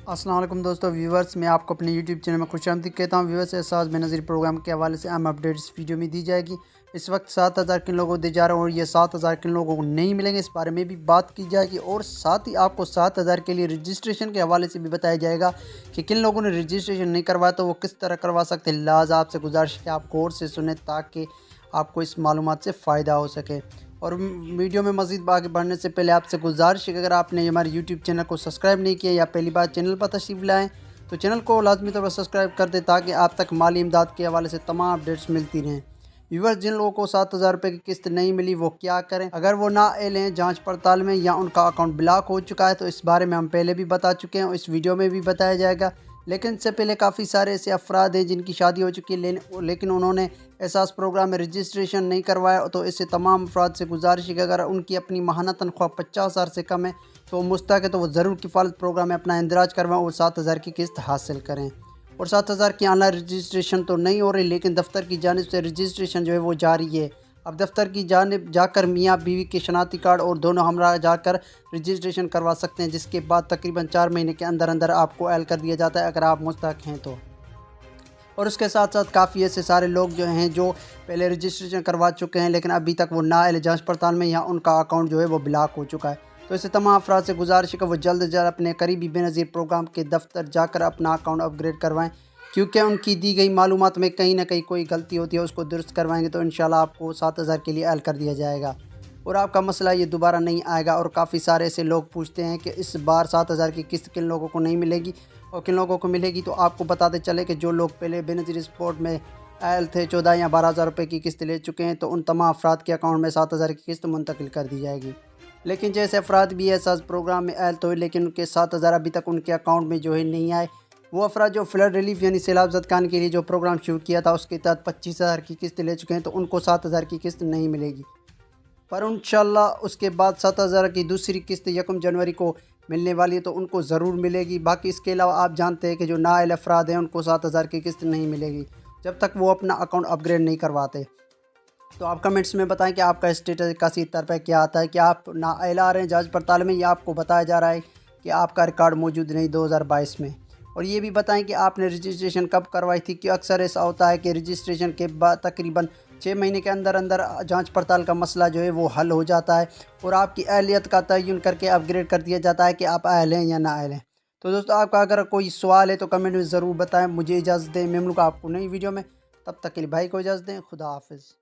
السلام علیکم دوستو ویورز، میں آپ کو اپنے یوٹیوب چینل میں خوش آمدید کہتا ہوں۔ ویورز، احساس بے نظیر پروگرام کے حوالے سے اہم اپڈیٹ اس ویڈیو میں دی جائے گی۔ اس وقت 7,000 کن لوگوں کو دے جا رہا ہوں اور یہ 7,000 کن لوگوں کو نہیں ملیں گے، اس بارے میں بھی بات کی جائے گی، اور ساتھ ہی آپ کو 7,000 کے لیے رجسٹریشن کے حوالے سے بھی بتایا جائے گا کہ کن لوگوں نے رجسٹریشن نہیں کروایا تو وہ کس طرح کروا سکتے ہیں۔ لہٰذا آپ سے گزارش ہے کہ آپ غور سے سنیں تاکہ آپ کو اس معلومات سے فائدہ ہو سکے۔ اور ویڈیو میں مزید آگے بڑھنے سے پہلے آپ سے گزارش ہے کہ اگر آپ نے ہمارے یوٹیوب چینل کو سبسکرائب نہیں کیا یا پہلی بار چینل پر تشریف لائیں تو چینل کو لازمی طور پر سبسکرائب کر دیں تاکہ آپ تک مالی امداد کے حوالے سے تمام اپڈیٹس ملتی رہیں۔ ویورز، جن لوگوں کو 7,000 روپے کی قسط نہیں ملی وہ کیا کریں؟ اگر وہ نااہل ہیں جانچ پڑتال میں یا ان کا اکاؤنٹ بلاک ہو چکا ہے تو اس بارے میں ہم پہلے بھی بتا چکے ہیں، اس ویڈیو میں بھی بتایا جائے گا۔ لیکن اس سے پہلے کافی سارے ایسے افراد ہیں جن کی شادی ہو چکی ہے لیکن انہوں نے احساس پروگرام میں رجسٹریشن نہیں کروایا، تو اس سے تمام افراد سے گزارش ہے کہ اگر ان کی اپنی ماہانہ تنخواہ 50,000 سے کم ہے تو مستحق ہے تو وہ ضرور کفالت پروگرام میں اپنا اندراج کروائیں اور 7,000 کی قسط حاصل کریں۔ اور 7,000 کی آن لائن رجسٹریشن تو نہیں ہو رہی، لیکن دفتر کی جانب سے رجسٹریشن جو ہے وہ جاری ہے۔ اب دفتر کی جانب جا کر میاں بیوی کے شناختی کارڈ اور دونوں ہمراہ جا کر رجسٹریشن کروا سکتے ہیں، جس کے بعد تقریباً 4 مہینے کے اندر آپ کو اہل کر دیا جاتا ہے اگر آپ مستحق ہیں تو۔ اور اس کے ساتھ ساتھ کافی ایسے سارے لوگ جو ہیں جو پہلے رجسٹریشن کروا چکے ہیں لیکن ابھی تک وہ نااہل جانچ پڑتال میں یا ان کا اکاؤنٹ جو ہے وہ بلاک ہو چکا ہے، تو اسے تمام افراد سے گزارش ہے کہ وہ جلد از جلد اپنے قریبی بے نظیر پروگرام کے دفتر جا کر اپنا اکاؤنٹ اپ گریڈ کروائیں، کیونکہ ان کی دی گئی معلومات میں کہیں نہ کہیں کوئی غلطی ہوتی ہے، اس کو درست کروائیں گے تو انشاءاللہ آپ کو 7,000 کے لیے اہل کر دیا جائے گا اور آپ کا مسئلہ یہ دوبارہ نہیں آئے گا۔ اور کافی سارے ایسے لوگ پوچھتے ہیں کہ اس بار 7,000 کی قسط کن لوگوں کو نہیں ملے گی اور کن لوگوں کو ملے گی، تو آپ کو بتاتے چلے کہ جو لوگ پہلے بے نظیر سپورٹ میں اہل تھے 14 یا 12,000 روپے کی قسط لے چکے ہیں تو ان تمام افراد کے اکاؤنٹ میں 7,000 کی قسط منتقل کر دی جائے گی۔ لیکن جیسے افراد بھی احساس پروگرام میں اہل تو ہوئے لیکن ان کے 7,000 ابھی تک ان کے اکاؤنٹ میں جو ہے نہیں آئے، وہ افراد جو فلڈ ریلیف یعنی سیلاب زدگان کے لیے جو پروگرام شروع کیا تھا اس کے تحت 25,000 کی قسط لے چکے ہیں تو ان کو 7,000 کی قسط نہیں ملے گی، پر انشاءاللہ اس کے بعد 7,000 کی دوسری قسط 1 جنوری کو ملنے والی ہے تو ان کو ضرور ملے گی۔ باقی اس کے علاوہ آپ جانتے ہیں کہ جو نااہل افراد ہیں ان کو 7,000 کی قسط نہیں ملے گی جب تک وہ اپنا اکاؤنٹ اپ گریڈ نہیں کرواتے۔ تو آپ کمنٹس میں بتائیں کہ آپ کا اسٹیٹس کسی طرح پہ کیا آتا ہے، کہ آپ نااہل آ رہے ہیں جانچ پڑتال میں یا آپ کو بتایا جا رہا ہے کہ آپ کا ریکارڈ موجود نہیں 2022 میں۔ اور یہ بھی بتائیں کہ آپ نے رجسٹریشن کب کروائی تھی، کہ اکثر ایسا ہوتا ہے کہ رجسٹریشن کے بعد تقریباً 6 مہینے کے اندر جانچ پڑتال کا مسئلہ جو ہے وہ حل ہو جاتا ہے اور آپ کی اہلیت کا تعین کر کے اپ گریڈ کر دیا جاتا ہے کہ آپ اہل ہیں یا نااہل ہیں۔ تو دوستو، آپ کا اگر کوئی سوال ہے تو کمنٹ میں ضرور بتائیں۔ مجھے اجازت دیں، میں ملوں گا آپ کو نئی ویڈیو میں، تب تک کے لیے بھائی کو اجازت دیں۔ خدا حافظ۔